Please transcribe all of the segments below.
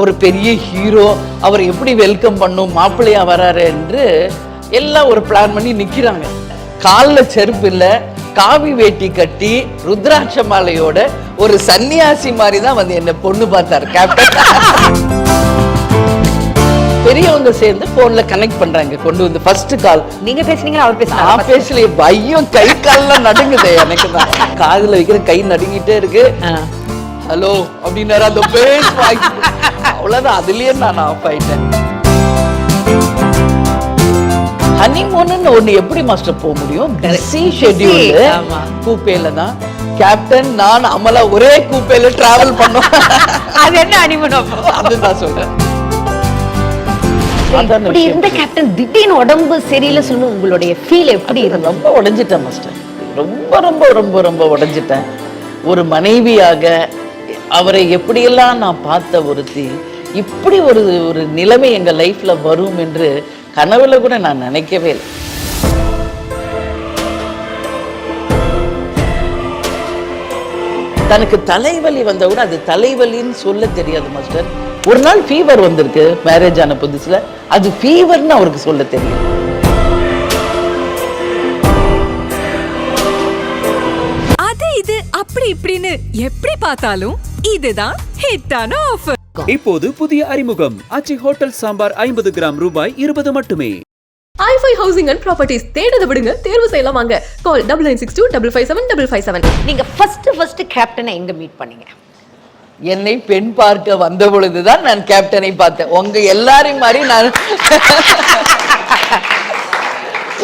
ஒரு பெரிய ஹீரோ, அவர் எப்படி வெல்கம் பண்ணும், மாப்பிள்ளையா வராரு என்று எல்லாம் ஒரு பிளான் பண்ணி நிக்கிறாங்க. காலில் செருப்பு இல்லை, காவி வேட்டி கட்டி ருத்ராட்ச மாலையோட ஒரு சன்னியாசி மாதிரி தான் வந்து என்ன பொண்ணு பார்த்தாரு கேப்டன். பெரியவங்க சேர்ந்து போன்ல கனெக்ட் பண்றாங்க, கொண்டு வந்து ஃபர்ஸ்ட் கால். நீங்க பேசுனீங்க, அவர் பேசுனாங்க. நான் பேசலையே, பையும் கை கால்லாம் நடுங்குது எனக்கு தான். காதுல வைக்கிற கை நடுங்கிட்டே இருக்கு. ஹலோ அப்படின்னாரு அந்த பேஸ் வாய்ஸ். அவ்வளவுதான், அதுலயே நான் ஆஃப் ஆயிட்டேன். ஹனிமூன்னு ஒண்ணு எப்படி மாஸ்டர் போக முடியும்? Busy schedule. கூப்பேல தான் கேப்டன், நான் அமலா ஒரே கூப்பேல டிராவல் பண்ணோம். அது என்ன ஹனிமூன்? அதுதான் சொல்றேன். இப்படி இருந்த கேப்டன் திடீர்னு உடம்பு சரியில்லை சொல்லும்போது உங்களுடைய ஃபீல் எப்படி இருந்தது? ரொம்ப உடைஞ்சிட்டேன் மாஸ்டர், ரொம்ப ரொம்ப ரொம்ப ரொம்ப உடைஞ்சிட்டேன். ஒரு மனைவியாக அவரை எப்படியெல்லாம் நான் பார்த்த ஒருத்தி, இப்படி ஒரு ஒரு நிலைமை எங்க லைஃப்ல வரும் என்று கனவுல கூட நான் நினைக்கவே இல்லை. தனக்கு தலைவலி வந்த கூட அது தலைவலின்னு சொல்ல தெரியாது மாஸ்டர். ஒரு நாள் ஃபீவர் வந்திருக்கு மேரேஜ் ஆன புதுசுல, அது ஃபீவர்னு அவருக்கு சொல்ல தெரியும். அது இது அப்படி இப்படின்னு எப்படி பார்த்தாலும் இதுதான் ஹிட்டான ஆஃபர். இப்போது புதிய அறிமுகம் ஆச்சி ஹோட்டல் சாம்பார் 50 கிராம் ரூபாய் 20 மட்டுமே. i5 ஹவுசிங் அண்ட் ப்ராப்பர்ட்டிஸ் தேடுறத விடுங்க, தேர்வு செய்யலாம் வாங்க. கால் 9962557557. நீங்க ஃபர்ஸ்ட் கேப்டனை எங்க மீட் பண்ணீங்க? என்னை பெண் பார்க்க வந்த பொழுதுதான் நான் கேப்டனை பார்த்தேன். உங்க எல்லாரையும் மாதிரி நான்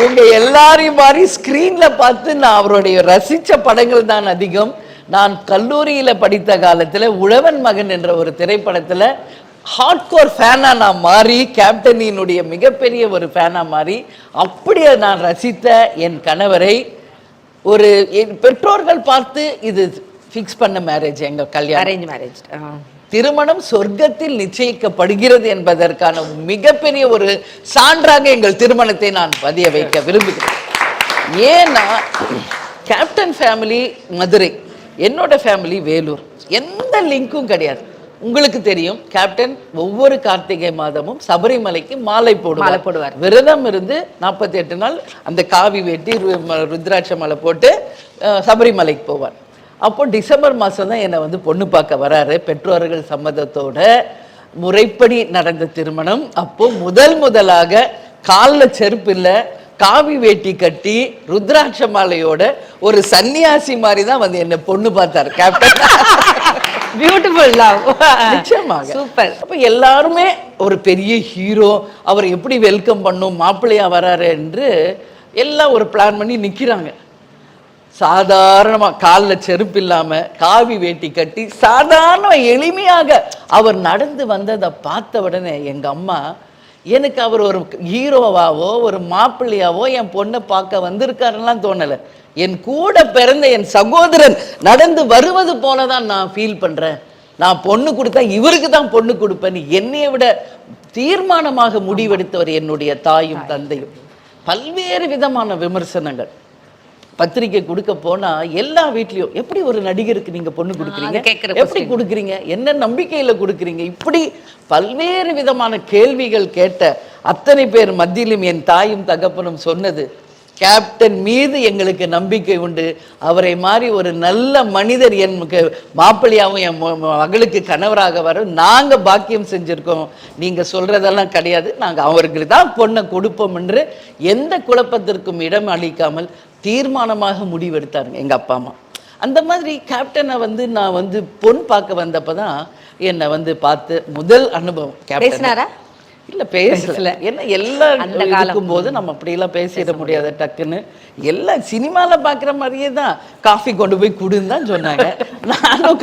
உங்க எல்லாரையும் மாதிரி ஸ்கிரீன்ல பார்த்து நான் அவருடைய ரசிச்ச படங்கள் தான் அதிகம். நான் கல்லூரியில படித்த காலத்துல உழவன் மகன் என்ற ஒரு திரைப்படத்துல ஹார்ட்கோர் ஃபேனா நான் மாறி, கேப்டனினுடைய மிகப்பெரிய ஒரு ஃபேனா மாறி, அப்படியே நான் ரசித்த என் கணவரை ஒரு என் பெற்றோர்கள் பார்த்து இது ஃபிக்ஸ் பண்ண மேரேஜ், எங்க கல்யாணம் அரேஞ்ச் மேரேஜ். திருமணம் சொர்க்கத்தில் நிச்சயிக்கப்படுகிறது என்பதற்கான மிகப்பெரிய ஒரு சான்றாக எங்கள் திருமணத்தை நான் பதிய வைக்க விரும்புகிறேன். ஏன்னா கேப்டன் ஃபேமிலி மதுரை, என்னோட ஃபேமிலி வேலூர், எந்த லிங்க்கும் கிடையாது. உங்களுக்கு தெரியும், கேப்டன் ஒவ்வொரு கார்த்திகை மாதமும் சபரிமலைக்கு மாலை போடுவார். விரதம் இருந்து 48 நாள் அந்த காவி வேட்டி ருத்ராட்ச மாலை போட்டு சபரிமலைக்கு போவார். அப்போ டிசம்பர் மாதம் தான் என்னை வந்து பொண்ணு பார்க்க வராரு, பெற்றோர்கள் சம்மதத்தோட. முறைப்படி நடந்த திருமணம். அப்போ முதலாக காலில் செருப்பு இல்லை, காவி வேட்டி கட்டி ருத்ராட்ச மாலையோட ஒரு சன்னியாசி மாதிரி தான் வந்து என்ன பொண்ணு பார்த்தாரு கேப்டன். Beautiful love. நிச்சயமாக சூப்பர். அப்ப எல்லாருமே ஒரு பெரிய ஹீரோ, அவர் எப்படி வெல்கம் பண்ணும், மாப்பிள்ளையா வராரு என்று எல்லாம் ஒரு பிளான் பண்ணி நிக்கிறாங்க. சாதாரணமா காலில் செருப்பு இல்லாம காவி வேட்டி கட்டி சாதாரண எளிமையாக அவர் நடந்து வந்ததை பார்த்த உடனே எங்க அம்மா, எனக்கு அவர் ஒரு ஹீரோவாவோ ஒரு மாப்பிள்ளையாவோ என் பொண்ணை பார்க்க வந்திருக்காருலாம் தோணலை. என் கூட பிறந்த என் சகோதரன் நடந்து வருவது போலதான் நான் ஃபீல் பண்றேன். நான் பொண்ணு கொடுத்தா இவருக்கு தான் பொண்ணு கொடுப்பேன்னு என்னைய விட தீர்மானமாக முடிவெடுத்தவர் என்னுடைய தாயும் தந்தையும். பல்வேறு விதமான விமர்சனங்கள் பத்திரிக்கை கொடுக்க போனா எல்லா வீட்லயும், எப்படி ஒரு நடிகருக்கு நீங்க பொண்ணு கொடுக்குறீங்க, எப்படி கொடுக்குறீங்க, என்ன நம்பிக்கையில கொடுக்குறீங்க, இப்படி பல்வேறு விதமான கேள்விகள் கேட்ட அத்தனை பேர் மத்தியிலும் என் தாயும் தகப்பனும் சொன்னது, கேப்டன் மீது எங்களுக்கு நம்பிக்கை உண்டு. அவரை மாதிரி ஒரு நல்ல மனிதர் என் மாப்பிள்ளையாகவும் என் மகளுக்கு கணவராக வர நாங்க பாக்கியம் செஞ்சிருக்கோம். நீங்க சொல்றதெல்லாம் கிடையாது, நாங்க அவருக்கு தான் பொண்ணை கொடுப்போம் என்று எந்த குழப்பத்திற்கும் இடம் அளிக்காமல் தீர்மானமாக முடிவெடுத்தாருங்க எங்க அப்பா அம்மா. அந்த மாதிரி கேப்டனை வந்து நான் வந்து பொன் பார்க்க வந்தப்பதான் என்னை வந்து பார்த்து முதல் அனுபவம். கேப்டன் இல்ல பேசல, என்ன எல்லாம் இருக்கும் போது நம்ம அப்படியெல்லாம் பேசிட முடியாது டக்குன்னு. எல்லாம் சினிமால பாக்குற மாதிரியே தான். காஃபி கொண்டு போய் கொடுன்னு தான் சொன்னாங்க. நானும்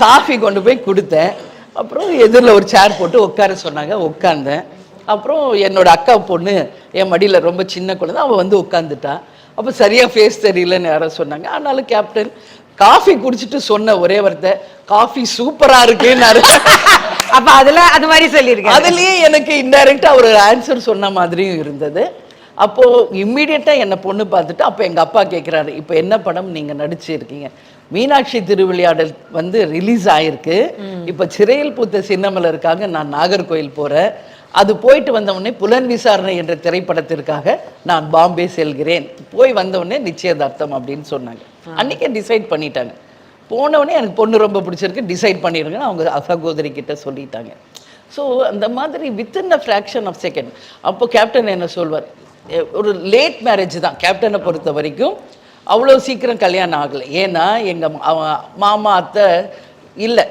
காஃபி கொண்டு போய் கொடுத்தேன். அப்புறம் எதிரில் ஒரு சேர் போட்டு உட்கார சொன்னாங்க, உட்கார்ந்தேன். அப்புறம் என்னோட அக்கா பொண்ணு என் மடியில் ரொம்ப சின்ன குழந்தை, அவள் வந்து உட்காந்துட்டா. அப்போ சரியா ஃபேஸ் தெரியலன்னு யாரோ சொன்னாங்க. ஆனாலும் கேப்டன் காஃபி குடிச்சிட்டு சொன்ன ஒரே வார்த்தை, காஃபி சூப்பரா இருக்குன்னாரு. அப்ப அதுல அது மாதிரி சொல்லியிருக்கேன். அதுலயே எனக்கு இன்டைரக்டா ஒரு ஆன்சர் சொன்ன மாதிரியும் இருந்தது. அப்போ இம்மிடியட்டா என்ன பொண்ணு பார்த்துட்டு அப்போ எங்க அப்பா கேட்குறாரு, இப்போ என்ன படம் நீங்க நடிச்சிருக்கீங்க? மீனாட்சி திருவிளையாடல் வந்து ரிலீஸ் ஆயிருக்கு. இப்போ சிறையில் பூத்த சின்னமலருக்காக நான் நாகர்கோயில் போகிறேன். அது போயிட்டு வந்தவுடனே புலன் விசாரணை என்ற திரைப்படத்திற்காக நான் பாம்பே செல்கிறேன். போய் வந்தவுடனே நிச்சயதார்த்தம் அப்படின்னு சொன்னாங்க. அன்றைக்கே டிசைட் பண்ணிட்டாங்க. போனவுடனே எனக்கு பொண்ணு ரொம்ப பிடிச்சிருக்கு, டிசைட் பண்ணிடுங்கன்னு அவங்க சகோதரி கிட்ட சொல்லிட்டாங்க. ஸோ அந்த மாதிரி within a fraction of second. அப்போ கேப்டன் என்ன சொல்வார், ஒரு லேட் மேரேஜ் தான் கேப்டனை பொறுத்த வரைக்கும். அவ்வளோ சீக்கிரம் கல்யாணம் ஆகலை. ஏன்னா எங்கள் மாமா அத்தை இல்லை,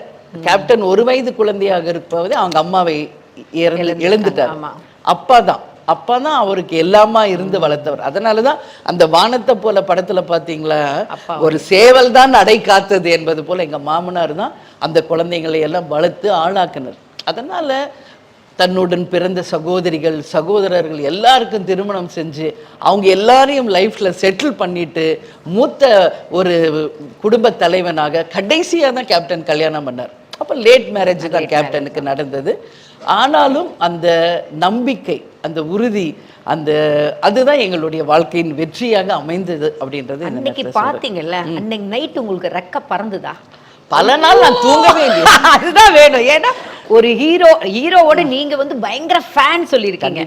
கேப்டன் 1 வயது குழந்தையாக இருப்பது அவங்க அம்மாவை இழந்துட்டார். அப்பா தான் அவருக்கு எல்லாமா இருந்து வளர்த்தவர். அதனாலதான் அந்த வானத்தை போல படத்துல பாத்தீங்களா, ஒரு சேவல் தான் அடை காத்தது என்பது போல எங்க மாமனார் தான் அந்த குழந்தைங்களை எல்லாம் வளர்த்து ஆளாக்குனர். அதனால தன்னுடன் பிறந்த சகோதரிகள் சகோதரர்கள் எல்லாருக்கும் திருமணம் செஞ்சு அவங்க எல்லாரையும் லைஃப்ல செட்டில் பண்ணிட்டு மூத்த ஒரு குடும்ப தலைவனாக கடைசியாக தான் கேப்டன் கல்யாணம் பண்ணார். அப்போ லேட் மேரேஜ் தான் கேப்டனுக்கு நடந்தது. ஆனாலும் அந்த நம்பிக்கை, அந்த உறுதி, அதுதான் எங்களுடைய வாழ்க்கையின் வெற்றியாக அமைந்தது அப்படின்றது. அன்னைக்கு பாத்தீங்கல்ல, அன்னைக்கு நைட் உங்களுக்கு ரெக்க பறந்துதா? பல நாள் நான் தூங்கவே இல்லை. அதுதான் வேணும். ஏன்னா ஒரு ஹீரோவோட நீங்க வந்து பயங்கர ஃபேன் சொல்லியிருக்கீங்க.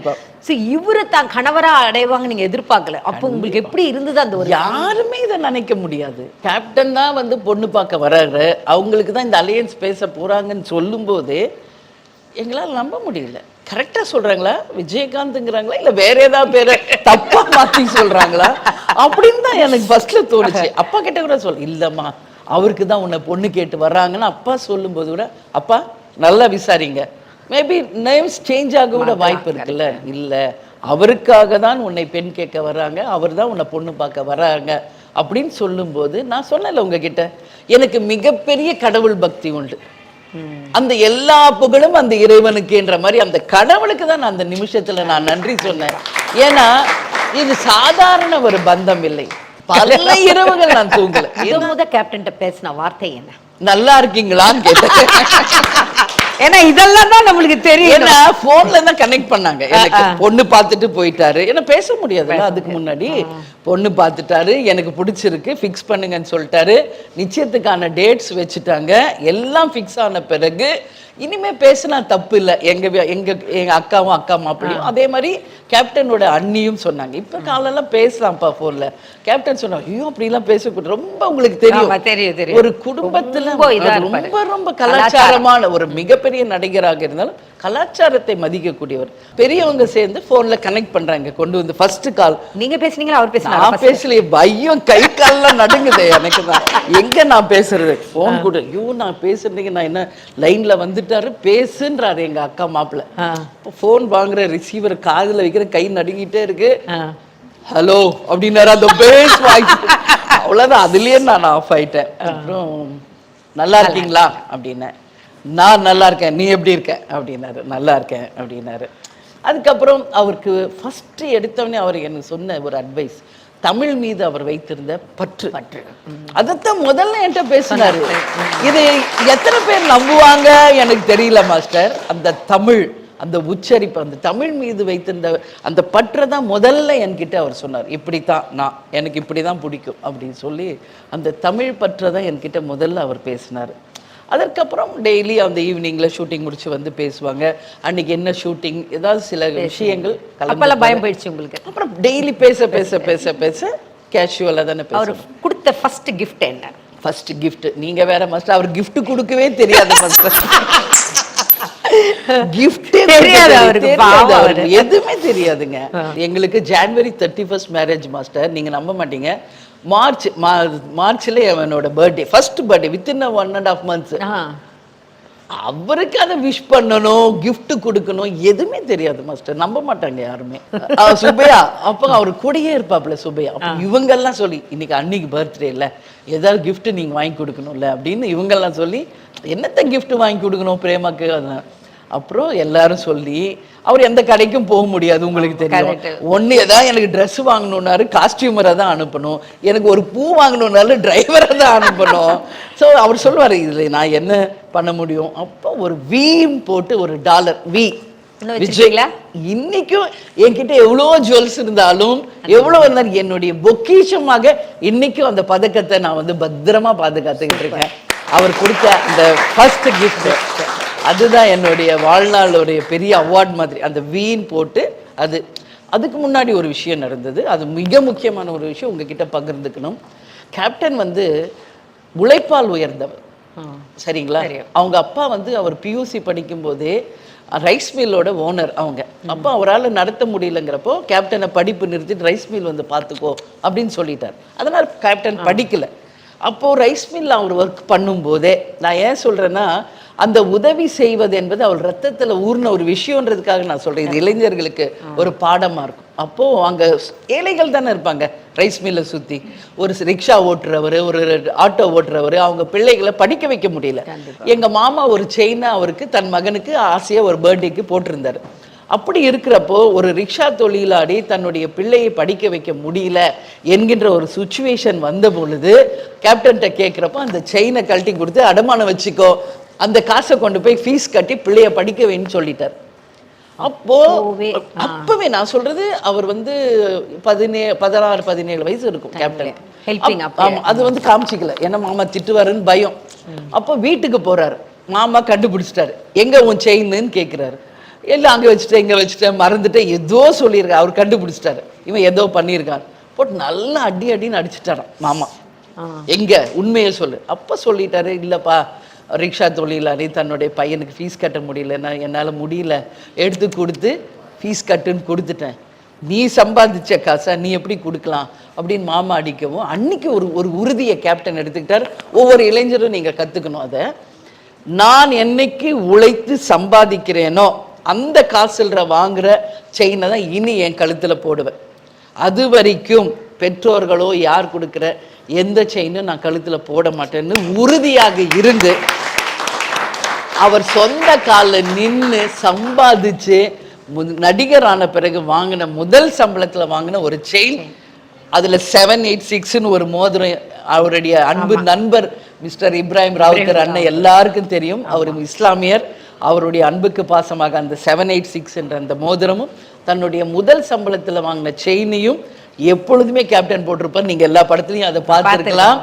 இவரு தான் கணவரா அடைவாங்க நீங்க எதிர்பார்க்கல. அப்போ உங்களுக்கு எப்படி இருந்தது அந்த ஒரு? யாருமே இதை நினைக்க முடியாது. கேப்டன் தான் வந்து பொண்ணு பார்க்க வர்றாரு, அவங்களுக்கு தான் இந்த அலையன்ஸ் பேச போறாங்கன்னு சொல்லும் போது எங்களால் நம்ப முடியல. கரெக்டா சொல்றாங்களா, விஜயகாந்த்ங்கிறாங்களா இல்ல வேற ஏதாவது பேரை தப்பா மாத்தி சொல்றாங்களா அப்படின்னு தான் எனக்கு ஃபர்ஸ்ட்ல தோணுச்சு. அப்பா கிட்ட கூட இல்லம்மா அவருக்கு தான் உன்னை பொண்ணு கேட்டு வர்றாங்கன்னு அப்பா சொல்லும் போது கூட, அப்பா நல்லா விசாரிங்க, மேபி நேம்ஸ் சேஞ்ச் ஆக கூட வாய்ப்பு இருக்குல்ல. இல்ல அவருக்காக தான் உன்னை பெண் கேட்க வர்றாங்க, அவர் தான் உன்னை பொண்ணு பார்க்க வர்றாங்க அப்படின்னு சொல்லும்போது நான் சொன்னேன்ல உங்ககிட்ட, எனக்கு மிகப்பெரிய கடவுள் பக்தி உண்டு. அந்த எல்லா புகழும் அந்த இறைவனுக்கு என்ற மாதிரி அந்த கடவுளுக்கு தான் நான் அந்த நிமிஷத்துல நான் நன்றி சொன்னேன். ஏன்னா இது சாதாரண ஒரு பந்தம் இல்லை. பல இரவுகள் நான் தூங்கல. கேப்டன் பேசின வார்த்தை என்ன? நல்லா இருக்கீங்களான்னு கேட்டேன். ஏன்னா இதெல்லாம் தான் நம்மளுக்கு தெரியும். ஏன்னா போன்ல தான் கனெக்ட் பண்ணாங்க. எனக்கு பொண்ணு பார்த்துட்டு போயிட்டாரு, ஏன்னா பேச முடியாதுல்ல. அதுக்கு முன்னாடி பொண்ணு பார்த்துட்டாரு, எனக்கு பிடிச்சிருக்கு, ஃபிக்ஸ் பண்ணுங்கன்னு சொல்லிட்டாரு. நிச்சயத்துக்கான டேட்ஸ் வச்சுட்டாங்க. எல்லாம் ஃபிக்ஸ் ஆன பிறகு இனிமே பேசினா தப்பு இல்லை. எங்க அக்காவும் அக்கா மாப்பிள்ளையும் அதே மாதிரி கேப்டனோட அண்ணியும் சொன்னாங்க, இப்ப காலெல்லாம் பேசலாம்ப்பா போன்ல. கேப்டன் சொன்னாங்க, ஐயோ அப்படிலாம் பேசக்கூடாது, ரொம்ப உங்களுக்கு தெரியும் ஒரு குடும்பத்துல ரொம்ப ரொம்ப கலாச்சாரமான ஒரு மிகப்பெரிய நடிகராக இருந்தாலும் கலாச்சாரத்தை மதிக்கக்கூடியவர். பெரியவங்க சேர்ந்து போன்ல கனெக்ட் பண்றாங்க, கொண்டு வந்து ஃபர்ஸ்ட் கால். நீங்க பேசுனீங்களா அவர் பேசுனாரா? நான் பேசலையே, பையம் கை கால்லாம் நடுங்குது எனக்கு தான். எங்க நான் பேசுறது, போன் கூட ஐயோ நான் பேசுறதுக்கு நான் என்ன லைன்ல வந்துட்டாரு பேசுன்றாரு எங்க அக்கா மாப்பிள்ள. போன் வாங்குற ரிசீவர் காதுல வைக்கிற கை நடுங்கிட்டே இருக்கு. ஹலோ அப்படின்னாரு அந்த பேஸ் வாய்ஸ். அவ்வளவுதான், அதுலயே நான் ஆஃப் ஆயிட்டேன். அப்புறம் நல்லா இருக்கீங்களா அப்படின்னேன். நான் நல்லா இருக்கேன், நீ எப்படி இருக்க அப்படின்னாரு. நல்லா இருக்கேன் அப்படின்னாரு. அதுக்கப்புறம் அவருக்கு ஃபர்ஸ்ட் எடுத்தவொடனே அவர் எனக்கு சொன்ன ஒரு அட்வைஸ், தமிழ் மீது அவர் வைத்திருந்த பற்று. அதைத்தான் முதல்ல என்கிட்ட பேசினாரு. இது எத்தனை பேர் நம்புவாங்க எனக்கு தெரியல மாஸ்டர். அந்த தமிழ், அந்த உச்சரிப்பு, அந்த தமிழ் மீது வைத்திருந்த அந்த பற்றை தான் முதல்ல என்கிட்ட அவர் சொன்னார். இப்படித்தான் எனக்கு இப்படிதான் பிடிக்கும் அப்படின்னு சொல்லி அந்த தமிழ் பற்றை தான் என்கிட்ட முதல்ல அவர் பேசினார். அதற்கப்புறம் டெய்லி அந்த ஈவினிங்ல ஷூட்டிங் முடிச்சு வந்து பேசுவாங்க. அன்னைக்கு என்ன ஷூட்டிங், ஏதாவது சில விஷயங்கள் பயம் போயிடுச்சு உங்களுக்கு. அப்புறம் டெய்லி பேச பேச பேச பேச கேஷுவலா தானே பேச. அவர் கொடுத்த ஃபர்ஸ்ட் கிஃப்ட் என்ன? ஃபர்ஸ்ட் கிஃப்ட் நீங்க வேற மாஸ்டர், அவர் கிஃப்ட் கொடுக்கவே தெரியாது மாஸ்டர். கிஃப்டே தெரியாது அவருக்கு, எதுவுமே தெரியாதுங்க. எங்களுக்கு ஜனவரி 31 மேரேஜ் மாஸ்டர். நீங்க நம்ப மாட்டீங்க, மார்ச்ல அவனோட birthday, first birthday, within 1.5 months. அவருக்கு அதை விஷ் பண்ணணும், கிஃப்ட் கொடுக்கணும், எதுவுமே தெரியாது மாஸ்டர். நம்ப மாட்டாங்க யாருமே. சுபையா அப்போ அவர் கூடயே இருப்பாப்ல சுபையா. இவங்கெல்லாம் சொல்லி, இன்னைக்கு அன்னைக்கு பர்த்டே இல்லை, ஏதாவது கிஃப்ட் நீங்க வாங்கி கொடுக்கணும்ல அப்படின்னு இவங்கெல்லாம் சொல்லி, என்னத்த கிஃப்ட் வாங்கி கொடுக்கணும் பிரேமாக்கு. அப்புறம் எல்லாரும் சொல்லி, அவர் எந்த கடைக்கும் போக முடியாது உங்களுக்கு தெரியும். ஒன்று ஏதாவது எனக்கு ட்ரெஸ் வாங்கணுன்னாரு காஸ்டியூமரை தான் அனுப்பணும், எனக்கு ஒரு பூ வாங்கணுன்னாலும் டிரைவரை தான் அனுப்பணும். ஸோ அவர் சொல்லுவார், இதில் நான் என்ன பண்ண முடியும். அப்போ ஒரு வீம் போட்டு ஒரு $1 வி இன்னும் விஜய் வச்சிருக்கீங்களா? இன்னைக்கும் என்கிட்ட எவ்வளோ ஜுவல்ஸ் இருந்தாலும் எவ்வளோ இருந்தாலும் என்னுடைய பொக்கிஷமாக இன்னைக்கும் அந்த பதக்கத்தை நான் வந்து பத்திரமா பாதுகாத்துக்கிட்டு இருக்கேன். அவர் கொடுத்த அந்த ஃபர்ஸ்ட் கிஃப்ட், அதுதான் என்னுடைய வாழ்நாளுடைய பெரிய அவார்ட் மாதிரி. அந்த வீண் போட்டு அதுக்கு முன்னாடி ஒரு விஷயம் நடந்தது. அது மிக முக்கியமான ஒரு விஷயம் உங்ககிட்ட பகிர்ந்துக்கணும். கேப்டன் வந்து உழைப்பால் உயர்ந்தவர், சரிங்களா? அவங்க அப்பா வந்து அவர் பியூசி படிக்கும் போதே ரைஸ் மில்லோட ஓனர் அவங்க. அப்போ அவரால் நடத்த முடியலங்கிறப்போ கேப்டனை படிப்பு நிறுத்திட்டு ரைஸ் மில் வந்து பார்த்துக்கோ அப்படின்னு சொல்லிட்டார். அதனால் கேப்டன் படிக்கல. அப்போது ரைஸ் மில்ல அவர் ஒர்க் பண்ணும்போதே, நான் ஏன் சொல்கிறேன்னா, அந்த உதவி செய்வது என்பது அவள் ரத்தத்தில் ஊர்ன ஒரு விஷயன்றதுக்காக நான் சொல்கிறேன். இது இளைஞர்களுக்கு ஒரு பாடமாக இருக்கும். அப்போது அங்கே ஏழைகள் தானே இருப்பாங்க ரைஸ் மில்லை சுற்றி. ஒரு ரிக்ஷா ஓட்டுறவர், ஒரு ஆட்டோ ஓட்டுறவர், அவங்க பிள்ளைகளை படிக்க வைக்க முடியல. எங்கள் மாமா ஒரு செயினை அவருக்கு தன் மகனுக்கு ஆசையாக ஒரு பர்த்டேக்கு போட்டிருந்தார். அப்படி இருக்கிறப்போ ஒரு ரிக்ஷா தொழிலாளி தன்னுடைய பிள்ளையை படிக்க வைக்க முடியல என்கின்ற ஒரு சுச்சுவேஷன் வந்த பொழுது கேப்டன்கிட்ட கேட்குறப்போ அந்த செயினை கழட்டி கொடுத்து அடமானம் வச்சுக்கோ, அந்த காசை கொண்டு போய் ஃபீஸ் கட்டி பிள்ளைய படிக்க வைன்னு சொல்லிட்டார். அப்பவே நான் சொல்றது அவர் வந்து 16-17 வயசு இருக்கும் கேப்டன். அது வந்து காமிச்சிக்கல, ஏன்னா மாமா திட்டுவாருன்னு பயம். அப்போ வீட்டுக்கு போறாரு, மாமா கண்டுபிடிச்சிட்டாரு, எங்க உன் செயின்னு கேட்கிறாரு. எல்லாம் அங்கே வச்சுட்டேன் இங்கே வச்சுட்டேன் மறந்துட்டேன் ஏதோ சொல்லியிருக்கா. அவர் கண்டுபிடிச்சிட்டாரு, இவன் ஏதோ பண்ணியிருக்கான். போட்டு நல்லா அடின்னு அடிச்சுட்டாரான் மாமா. எங்க உண்மையை சொல்லு. அப்போ சொல்லிட்டாரு, இல்லைப்பா ரிக்ஷா தொழிலாளி தன்னுடைய பையனுக்கு ஃபீஸ் கட்ட முடியலன்னா என்னால் முடியல, எடுத்து கொடுத்து ஃபீஸ் கட்டுன்னு கொடுத்துட்டேன், நீ சம்பாதிச்ச காசை நீ எப்படி கொடுக்கலாம் அப்படின்னு மாமா அடிக்கவும் அன்னைக்கு ஒரு உறுதியை கேப்டன் எடுத்துக்கிட்டார். ஒவ்வொரு இளைஞரும் நீங்கள் கற்றுக்கணும் அதை. நான் என்னைக்கு உழைத்து சம்பாதிக்கிறேனோ அந்த காசுல வாங்குற செயினை தான் இனி என் கழுத்தில் போடுவேன். அது வரைக்கும் பெற்றோர்களோ யார் கொடுக்குற எந்த செயினும் நான் கழுத்தில் போட மாட்டேன்னு உறுதியாக இருந்து அவர் சொந்த காலில் நின்று சம்பாதிச்சு நடிகரான பிறகு வாங்கின முதல் சம்பளத்தில் வாங்கின ஒரு செயின், அதில் 786ன்னு ஒரு மோதிரம். அவருடைய அன்பு நண்பர் மிஸ்டர் இப்ராஹிம் ராவுத்தர் அண்ணன் எல்லாருக்கும் தெரியும், அவர் இஸ்லாமியர். அவருடைய அன்புக்கு பாசமாக அந்த 786 என்ற அந்த மோதிரமும் தன்னுடைய முதல் சம்பளத்தில் வாங்கின செயினையும் எப்பொழுதுமே கேப்டன் போட்டிருப்பார். நீங்க எல்லா படத்துலையும் அதை பார்த்துருக்கலாம்.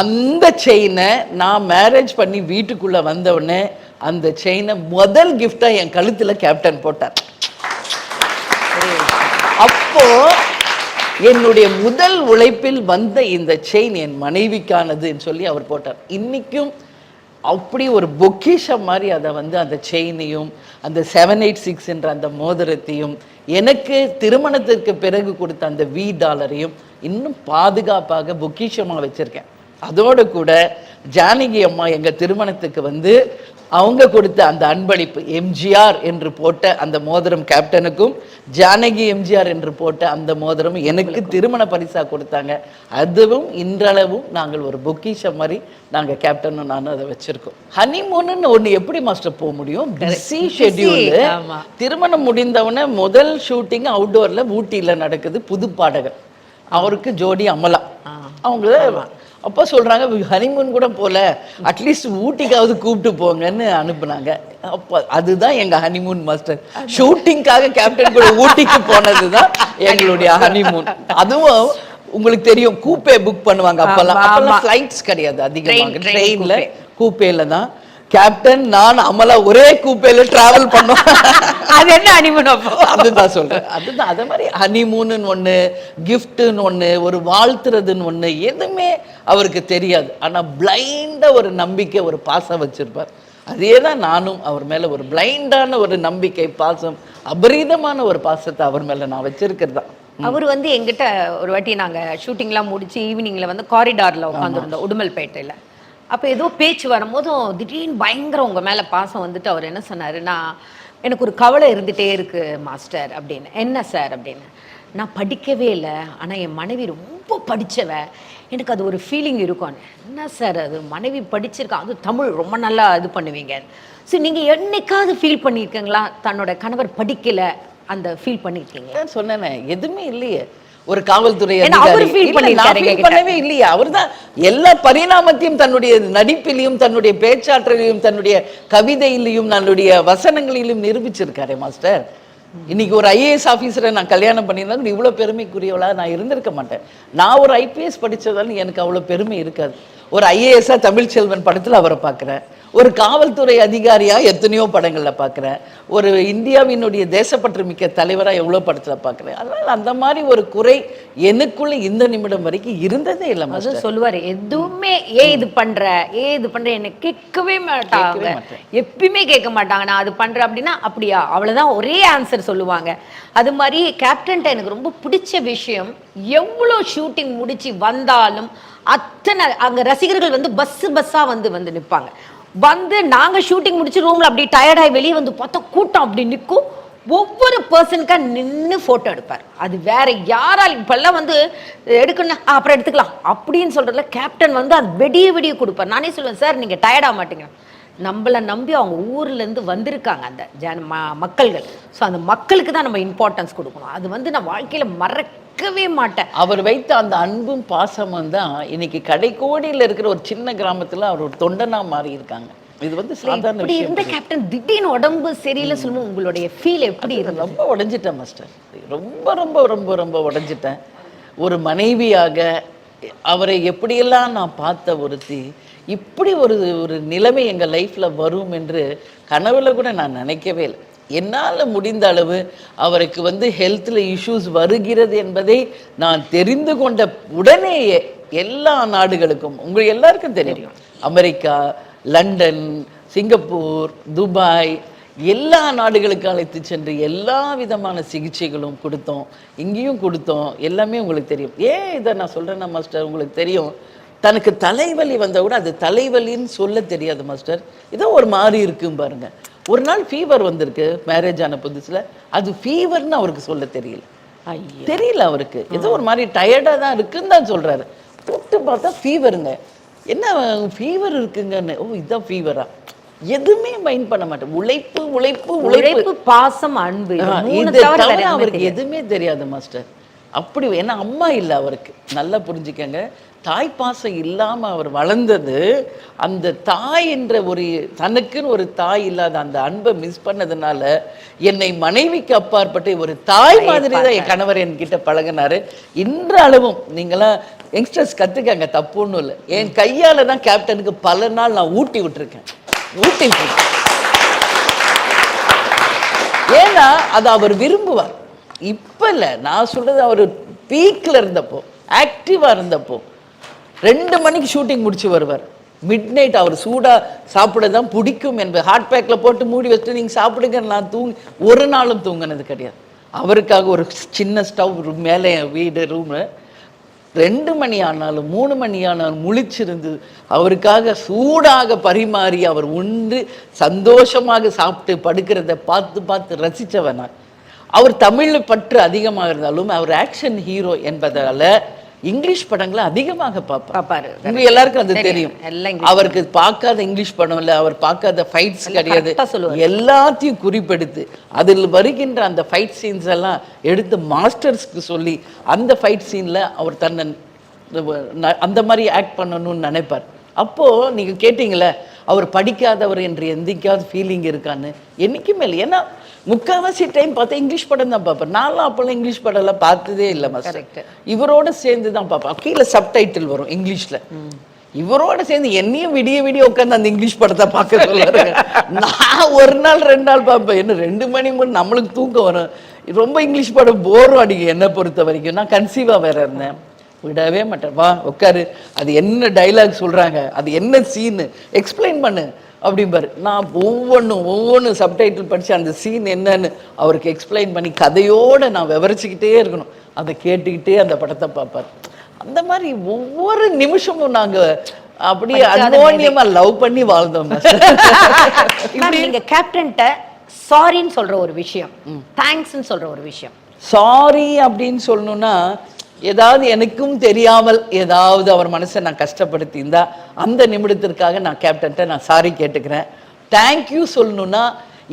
அந்த செயினை நான் மேரேஜ் பண்ணி வீட்டுக்குள்ள வந்த உடனே அந்த செயினை முதல் கிஃப்டா என் கழுத்துல கேப்டன் போட்டார். அப்போ என்னுடைய முதல் உழைப்பில் வந்த இந்த செயின் என் மனைவிக்கானதுன்னு சொல்லி அவர் போட்டார். இன்னைக்கும் அப்படி ஒரு பொக்கிஷம் மாதிரி அதை வந்து அந்த செயினையும் அந்த 786 என்ற அந்த மோதிரத்தையும் எனக்கு திருமணத்திற்கு பிறகு கொடுத்த அந்த $V இன்னும் பாதுகாப்பாக பொக்கிஷமாக வச்சுருக்கேன். அதோடு கூட ஜானகி அம்மா எங்கள் திருமணத்துக்கு வந்து அவங்க கொடுத்த அந்த அன்பளிப்பு எம்ஜிஆர் என்று போட்ட அந்த மோதிரம் கேப்டனுக்கும், ஜானகி எம்ஜிஆர் என்று போட்ட அந்த மோதிரம் எனக்கு திருமண பரிசாக கொடுத்தாங்க. அதுவும் இன்றளவும் நாங்கள் ஒரு பொக்கிஷம் மாதிரி நாங்கள் கேப்டனும் நானும் அதை வச்சுருக்கோம். ஹனிமூன்னு ஒன்று எப்படி மாஸ்டர் போக முடியும்? Busy schedule. திருமணம் முடிந்தவொடனே முதல் ஷூட்டிங் அவுட்டோரில் ஊட்டியில் நடக்குது. புது பாடகர் அவருக்கு ஜோடி அமலா. அவங்க அப்போ சொல்கிறாங்க ஹனிமூன் கூட போல, அட்லீஸ்ட் ஊட்டிக்காவது கூப்பிட்டு போங்கன்னு அனுப்புனாங்க. அப்போ அதுதான் எங்கள் ஹனிமூன் மாஸ்டர். ஷூட்டிங்காக கேப்டன் கூட ஊட்டிக்கு போனது தான் எங்களுடைய ஹனிமூன். அதுவும் உங்களுக்கு தெரியும், கூப்பே புக் பண்ணுவாங்க. அப்போல்லாம் ஃப்ளைட்ஸ் கிடையாது அதிகமாக, ட்ரெயினில் கூப்பேல தான் கேப்டன் நான் அமலா ஒரே கூப்பேல டிராவல் பண்ணோம். அது என்ன ஹனிமூன்? அதுதான் சொல்றேன். அதுதான் அதே மாதிரி ஹனிமூன்னு ஒண்ணு, கிஃப்ட்னு ஒண்ணு, ஒரு வாழ்த்துறதுன்னு ஒண்ணு எதுவுமே அவருக்கு தெரியாது. ஆனா பிளைண்டா ஒரு நம்பிக்கை, ஒரு பாசம் வச்சிருப்பார். அதே தான் நானும் அவர் மேல ஒரு பிளைண்டான ஒரு நம்பிக்கை, பாசம், அபரீதமான ஒரு பாசத்தை அவர் மேல நான் வச்சிருக்கிறது தான். அவர் வந்து எங்கிட்ட ஒரு வாட்டி நாங்க ஷூட்டிங்லாம் முடிச்சு ஈவினிங்ல வந்து காரிடார்ல உட்காந்துருந்தோம் உடுமல்பேட்டையில. அப்போ ஏதோ பேச்சு வரும்போதும் திடீர்னு பயங்கரம் உங்கள் மேலே பாசம் வந்துட்டு அவர் என்ன சொன்னார், எனக்கு ஒரு கவலை இருந்துகிட்டே இருக்குது மாஸ்டர் அப்படின்னு. என்ன சார் அப்படின்னு. நான் படிக்கவே இல்லை, ஆனால் என் மனைவி ரொம்ப படித்தவ, எனக்கு அது ஒரு ஃபீலிங் இருக்கும். என்ன சார் அது, மனைவி படிச்சிருக்கா, அது தமிழ் ரொம்ப நல்லா இது பண்ணுவீங்க. ஸோ நீங்கள் என்னைக்காவது ஃபீல் பண்ணியிருக்கீங்களா தன்னோட கணவர் படிக்கலை, அந்த ஃபீல் பண்ணியிருக்கீங்க? சொன்னேனே, எதுவுமே இல்லையே. ஒரு காவல்துறை ஏன்னா அதிகாரி. அவரு feel இல்ல, பண்ணிருக்காரு நான் feel எங்ககிட்ட. பண்ணவே இல்லையா? அவர்தான் எல்லா பரிணாமத்தையும் தன்னுடைய நடிப்பிலையும் தன்னுடைய பேச்சாற்றலையும் தன்னுடைய கவிதையிலையும் தன்னுடைய வசனங்களிலும் நிரூபிச்சிருக்காரு மாஸ்டர். இன்னைக்கு ஒரு ஐஏஎஸ் ஆஃபீஸரை நான் கல்யாணம் பண்ணியிருந்தா இவ்வளோ பெருமைக்குரியவளா நான் இருந்திருக்க மாட்டேன். நான் ஒரு ஐபிஎஸ் படித்ததால் எனக்கு அவ்வளோ பெருமை இருக்காது. ஒரு ஐஏஎஸ்ஸா தமிழ்ச்செல்வன் படத்தில் அவரை பார்க்குறேன், ஒரு காவல்துறை அதிகாரியா எத்தனையோ படங்களில் பார்க்குறேன், ஒரு இந்தியாவினுடைய தேசப்பற்று மிக்க தலைவராக எவ்வளோ படத்தில் பார்க்குறேன். அதனால் அந்த மாதிரி ஒரு குறை எனக்குள்ள இந்த நிமிடம் வரைக்கும் இருந்ததே இல்லை. அது சொல்லுவாரு, எதுவுமே இது பண்ற என்ன கேட்கவே மாட்டாங்க, எப்பயுமே கேட்க மாட்டாங்க. நான் அது பண்றேன் அப்படின்னா அப்படியா, அவ்வளவுதான், ஒரே ஆன்சர் சொல்லுவாங்க. அது மாதிரி கேப்டன்ட்ட எனக்கு ரொம்ப பிடிச்ச விஷயம், எவ்வளோ ஷூட்டிங் முடிச்சு வந்தாலும் அத்தனை அங்க ரசிகர்கள் வந்து பஸ்ஸா வந்து நிற்பாங்க. வந்து நாங்க ஷூட்டிங் முடிச்சு ரூம்ல அப்படி டயர்டாகி வெளியே வந்து பார்த்தா கூட்டம் அப்படி நிற்கும். ஒவ்வொரு பர்சனுக்கா நின்று போட்டோ எடுப்பார். அது வேற யாரால் இப்பெல்லாம் வந்து எடுக்கணும் அப்புறம் எடுத்துக்கலாம் அப்படின்னு சொல்றதுல கேப்டன் வந்து அது வெடிய கொடுப்பார். நானே சொல்லுவேன், சார் நீங்க டயர்டாக மாட்டீங்க, நம்மளை நம்பி அவங்க ஊர்ல இருந்து வந்திருக்காங்க அந்த மக்கள்கள். ஸோ அந்த மக்களுக்கு தான் நம்ம இம்பார்ட்டன்ஸ் கொடுக்கணும். அது வந்து நான் வாழ்க்கையில மறக்கவே மாட்டேன். அவர் வைத்த அந்த அன்பும் பாசமும் தான் இன்னைக்கு கடைக்கோடியில் இருக்கிற ஒரு சின்ன கிராமத்துல அவர் ஒரு தொண்டனா மாறி இருக்காங்க. இது வந்து சாதாரண இப்படி விஷயம். இருந்த கேப்டன் திடீர்னு உடம்பு சரியில்லை சொல்லுவோம், உங்களுடைய ஃபீல் எப்படி இருந்தது? ரொம்ப உடைஞ்சிட்டேன் மாஸ்டர், ரொம்ப ரொம்ப ரொம்ப ரொம்ப உடைஞ்சிட்டேன். ஒரு மனைவியாக அவரை எப்படியெல்லாம் நான் பார்த்த ஒருத்தி, இப்படி ஒரு நிலைமை எங்கள் லைஃப்பில் வரும் என்று கனவுல கூட நான் நினைக்கவே இல்லை. என்னால் முடிந்த அளவு அவருக்கு வந்து ஹெல்த்தில் இஷ்யூஸ் வருகிறது என்பதை நான் தெரிந்து கொண்ட உடனேயே எல்லா நாடுகளுக்கும், உங்களுக்கு எல்லாருக்கும் தெரியும், அமெரிக்கா, லண்டன், சிங்கப்பூர், துபாய், எல்லா நாடுகளுக்கு அழைத்து சென்று எல்லா விதமான சிகிச்சைகளும் கொடுத்தோம், இங்கேயும் கொடுத்தோம். எல்லாமே உங்களுக்கு தெரியும். ஏன் இதை நான் சொல்கிறேன்னா மாஸ்டர், உங்களுக்கு தெரியும், தனக்கு தலைவலி வந்தால் கூட அது தலைவலின்னு சொல்ல தெரியாது மாஸ்டர். இதோ ஒரு மாதிரி இருக்கும் பாருங்க. ஒரு நாள் ஃபீவர் வந்திருக்கு மேரேஜ் ஆன புதுசில், அது ஃபீவர்னு அவருக்கு சொல்ல தெரியல அவருக்கு. ஏதோ ஒரு மாதிரி டயர்டாக தான் இருக்குன்னு தான் சொல்கிறாரு. தொட்டு பார்த்தா ஃபீவருங்க. என்ன ஃபீவர் இருக்குங்கன்னு, ஓ இதுதான் ஃபீவரா? எதுவுமே மைண்ட் பண்ண மாட்டேன். உழைப்பு உழைப்பு உழைப்பு, பாசம், அன்பு, இது தவிர அவருக்கு எதுவுமே தெரியாது மாஸ்டர். அப்படி ஏன்னா அம்மா இல்லை அவருக்கு, நல்லா புரிஞ்சுக்கங்க. தாய் பாசம் இல்லாமல் அவர் வளர்ந்தது, அந்த தாய் என்ற ஒரு தனக்குன்னு ஒரு தாய் இல்லாத அந்த அன்பை மிஸ் பண்ணதுனால என்னை மனைவிக்கு அப்பாற்பட்டு ஒரு தாய் மாதிரி தான் என் கணவர் என்கிட்ட பழகினாரு. இன்றளவும் நீங்களாம் யங்ஸ்டர்ஸ் கற்றுக்காங்க, தப்பு ஒன்றும் இல்லை. என் கையால் தான் கேப்டனுக்கு பல நாள் நான் ஊட்டி விட்டுருக்கேன். ஏன்னா அது அவர் விரும்புவார். இப்போ இல்லை, நான் சொல்றது அவர் பீக்கில் இருந்தப்போ, ஆக்டிவாக இருந்தப்போ 2 மணிக்கு ஷூட்டிங் முடிச்சு வருவார். மிட் நைட் அவர் சூடாக சாப்பிட தான் பிடிக்கும் என்பது ஹாட் பேக்கில் போட்டு மூடி வச்சுட்டு நீங்கள் சாப்பிடுங்க. நான் ஒரு நாளும் தூங்கினது கிடையாது. அவருக்காக ஒரு சின்ன ஸ்டவ் மேலே வீடு ரூமு 2 மணி ஆனாலும் 3 மணி ஆனாலும் முழிச்சிருந்து அவருக்காக சூடாக பரிமாறி அவர் உண்டு சந்தோஷமாக சாப்பிட்டு படுக்கிறத பார்த்து ரசித்தவன் நான். அவர் தமிழ் பற்று அதிகமாக இருந்தாலும் அவர் ஆக்ஷன் ஹீரோ என்பதால இங்கிலீஷ் படங்களை அதிகமாக பார்ப்பாரு. உங்க எல்லாருக்கும் அது தெரியும். அவருக்கு பார்க்காத இங்கிலீஷ் படம் இல்லை, அவர் பார்க்காத ஃபைட்ஸ் கிடையாது. எல்லாத்தையும் குறிப்பெடுத்து அதில் வருகின்ற அந்த ஃபைட் சீன்ஸ் எல்லாம் எடுத்து மாஸ்டர்ஸ்க்கு சொல்லி அந்த ஃபைட் சீனில் அவர் தன்னை அந்த மாதிரி ஆக்ட் பண்ணணும்னு நினைப்பார். அப்போது நீங்கள் கேட்டிங்களே அவர் படிக்காதவர் என்று எந்திக்காவது ஃபீலிங் இருக்கான்னு, என்றைக்குமே இல்லை. ஏன்னா முக்கால்வாசி டைம் பார்த்தா இங்கிலீஷ் படம் தான் பார்ப்பேன். நான்லாம் அப்போல்லாம் இங்கிலீஷ் படம்லாம் பார்த்ததே இல்லை மாஸ்டர். இவரோட சேர்ந்து தான் பார்ப்பேன். கீழே சப்டைட்டில் வரும் இங்கிலீஷில். இவரோட சேர்ந்து என்னையும் விடிய உட்காந்து அந்த இங்கிலீஷ் படத்தை பார்க்க சொல்லுவாங்க. நான் ஒரு நாள் 2 நாள் பார்ப்பேன். என்ன 2 மணி முன் நம்மளுக்கு தூக்கம் வரும். ரொம்ப இங்கிலீஷ் படம் போரும் அடிக்கும் என்னை பொறுத்த வரைக்கும். நான் கன்சீவாக வேற இருந்தேன், விடவே மாட்டேன். வா உட்காரு, அது என்ன டைலாக் சொல்கிறாங்க, அது என்ன சீனு எக்ஸ்பிளைன் பண்ணு அப்படிம்பாரு. நான் ஒவ்வொன்றும் சப்டைட்டில் படித்து அந்த சீன் என்னன்னு அவருக்கு எக்ஸ்பிளைன் பண்ணி கதையோடு நான் விவரிச்சுக்கிட்டே இருக்கணும். அதை கேட்டுக்கிட்டே அந்த படத்தை பார்ப்பார். அந்த மாதிரி ஒவ்வொரு நிமிஷமும் நாங்கள் அப்படியே அன்யோன்யமாக லவ் பண்ணி வாழ்ந்தோம். நீங்க கேப்டன்ட்ட சாரின்னு சொல்ற ஒரு விஷயம், தேங்க்ஸ்ன்னு சொல்ற ஒரு விஷயம், சாரி அப்படின்னு சொல்லணும்னா ஏதாவது எனக்கும் தெரியாமல் ஏதாவது அவர் மனசை நான் கஷ்டப்படுத்தியிருந்தா அந்த நிமிடத்திற்காக நான் கேப்டன்ட்ட நான் சாரி கேட்டுக்கிறேன். தேங்க்யூ சொல்லணும்னா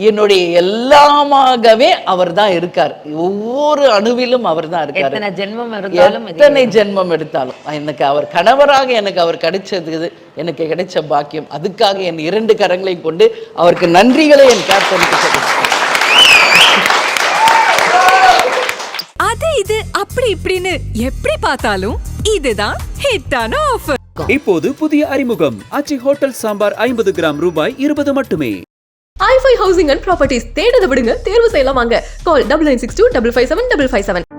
என்னுடைய எல்லாமாகவே அவர் தான் இருக்கார். ஒவ்வொரு அணுவிலும் அவர் தான் இருக்காரு. எத்தனை ஜென்மம் இருந்தாலும் எத்தனை ஜென்மம் எடுத்தாலும் எனக்கு அவர் கணவராக எனக்கு அவர் கிடைச்சது எனக்கு கிடைச்ச பாக்கியம். அதுக்காக என் 2 கரங்களை கொண்டு அவருக்கு நன்றிகளை என் கேப்டனுக்கு சொல்லுவேன். அது இது அப்படி இப்படின்னு எப்படி பார்த்தாலும் இதுதான் ஹிட்டான ஆஃபர். இப்போது புதிய அறிமுகம் ஆச்சி ஹோட்டல் சாம்பார் 50 கிராம் ரூபாய் 20 மட்டுமே. i5 ஹவுசிங் அண்ட் ப்ராப்பர்ட்டிஸ் தேடுத விடுங்க, தேர்வு செய்யலாம் வாங்க. கால் 9962557557.